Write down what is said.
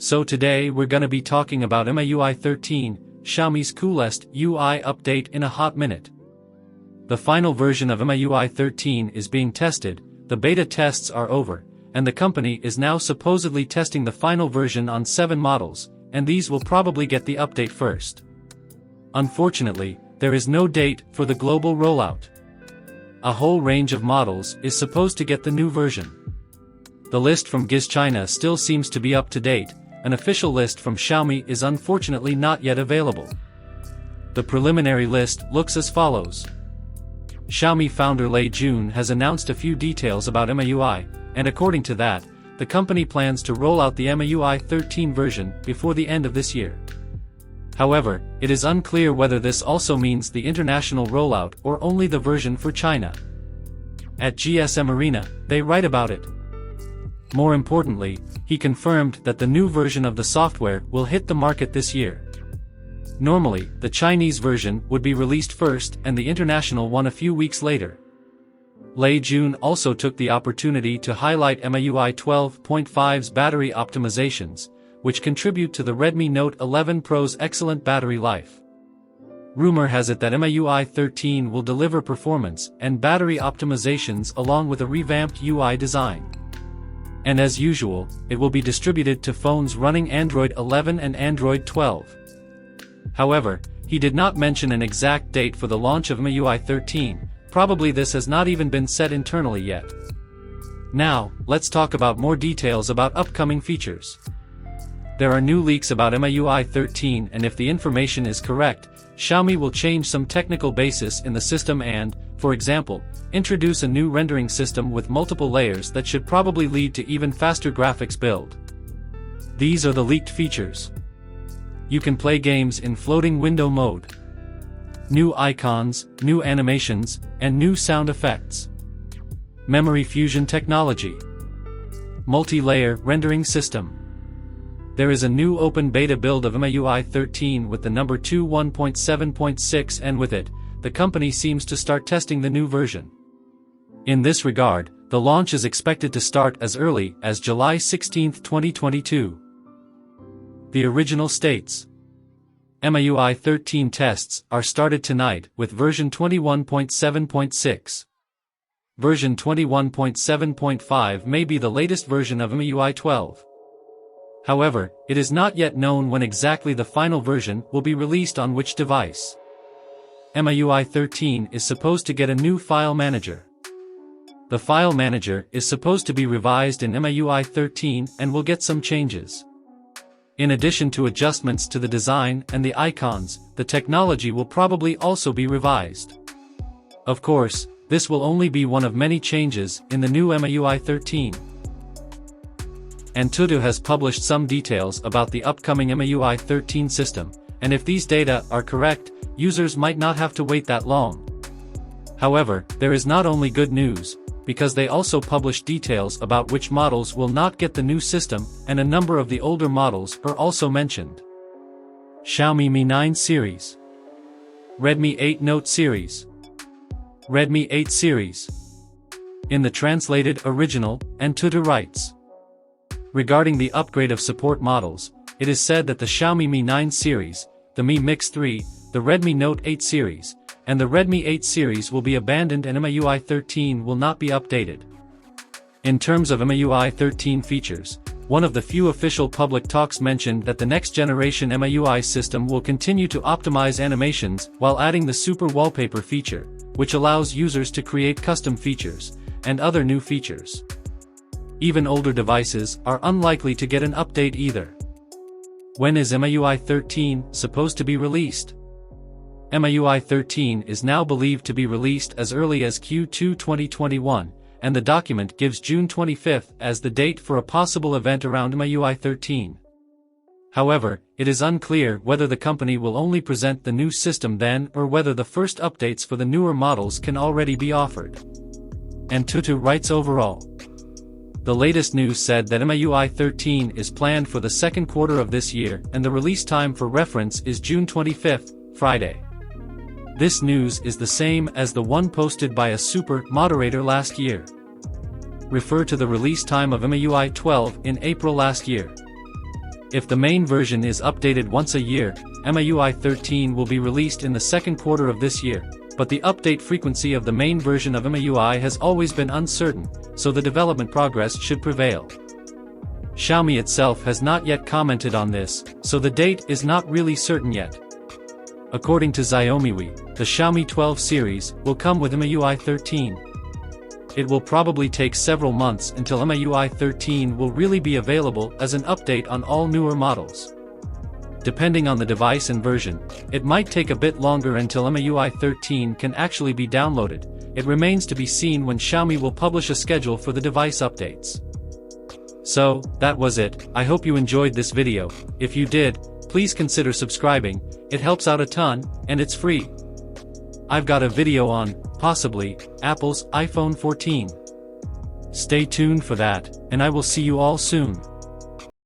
So today we're gonna be talking about MIUI 13, Xiaomi's coolest UI update in a hot minute. The final version of MIUI 13 is being tested, the beta tests are over, and the company is now supposedly testing the final version on 7 models, and these will probably get the update first. Unfortunately, there is no date for the global rollout. A whole range of models is supposed to get the new version. The list from GIS China still seems to be up to date. An official list from Xiaomi is unfortunately not yet available. The preliminary list looks as follows. Xiaomi founder Lei Jun has announced a few details about MIUI, and according to that, the company plans to roll out the MIUI 13 version before the end of this year. However, it is unclear whether this also means the international rollout or only the version for China. At GSM Arena, they write about it. More importantly, he confirmed that the new version of the software will hit the market this year. Normally, the Chinese version would be released first and the international one a few weeks later. Lei Jun also took the opportunity to highlight MIUI 12.5's battery optimizations, which contribute to the Redmi Note 11 Pro's excellent battery life. Rumor has it that MIUI 13 will deliver performance and battery optimizations along with a revamped UI design. And as usual, it will be distributed to phones running Android 11 and Android 12. However, he did not mention an exact date for the launch of MIUI 13, probably this has not even been set internally yet. Now, let's talk about more details about upcoming features. There are new leaks about MIUI 13 and if the information is correct, Xiaomi will change some technical basis in the system and, for example, introduce a new rendering system with multiple layers that should probably lead to even faster graphics build. These are the leaked features. You can play games in floating window mode. New icons, new animations, and new sound effects. Memory fusion technology. Multi-layer rendering system. There is a new open beta build of MIUI 13 with the number 21.7.6 and with it, the company seems to start testing the new version. In this regard, the launch is expected to start as early as July 16, 2022. The original states. MIUI 13 tests are started tonight with version 21.7.6. Version 21.7.5 may be the latest version of MIUI 12. However, it is not yet known when exactly the final version will be released on which device. MIUI 13 is supposed to get a new file manager. The file manager is supposed to be revised in MIUI 13 and will get some changes. In addition to adjustments to the design and the icons, the technology will probably also be revised. Of course, this will only be one of many changes in the new MIUI 13. AnTuTu has published some details about the upcoming MIUI 13 system, and if these data are correct, users might not have to wait that long. However, there is not only good news, because they also published details about which models will not get the new system, and a number of the older models are also mentioned. Xiaomi Mi 9 series. Redmi 8 Note series. Redmi 8 series. In the translated original, AnTuTu writes. Regarding the upgrade of support models, it is said that the Xiaomi Mi 9 series, the Mi Mix 3, the Redmi Note 8 series, and the Redmi 8 series will be abandoned and MIUI 13 will not be updated. In terms of MIUI 13 features, one of the few official public talks mentioned that the next generation MIUI system will continue to optimize animations while adding the Super Wallpaper feature, which allows users to create custom features, and other new features. Even older devices are unlikely to get an update either. When is MIUI 13 supposed to be released? MIUI 13 is now believed to be released as early as Q2 2021, and the document gives June 25 as the date for a possible event around MIUI 13. However, it is unclear whether the company will only present the new system then or whether the first updates for the newer models can already be offered. AnTuTu writes overall. The latest news said that MIUI 13 is planned for the second quarter of this year and the release time for reference is June 25, Friday. This news is the same as the one posted by a super moderator last year. Refer to the release time of MIUI 12 in April last year. If the main version is updated once a year, MIUI 13 will be released in the second quarter of this year, but the update frequency of the main version of MIUI has always been uncertain, so the development progress should prevail. Xiaomi itself has not yet commented on this, so the date is not really certain yet. According to MIUI, the Xiaomi 12 series will come with MIUI 13. It will probably take several months until MIUI 13 will really be available as an update on all newer models. Depending on the device and version, it might take a bit longer until MIUI 13 can actually be downloaded. It remains to be seen when Xiaomi will publish a schedule for the device updates. So, that was it. I hope you enjoyed this video. If you did, please consider subscribing, it helps out a ton, and it's free. I've got a video on, possibly, Apple's iPhone 14. Stay tuned for that, and I will see you all soon.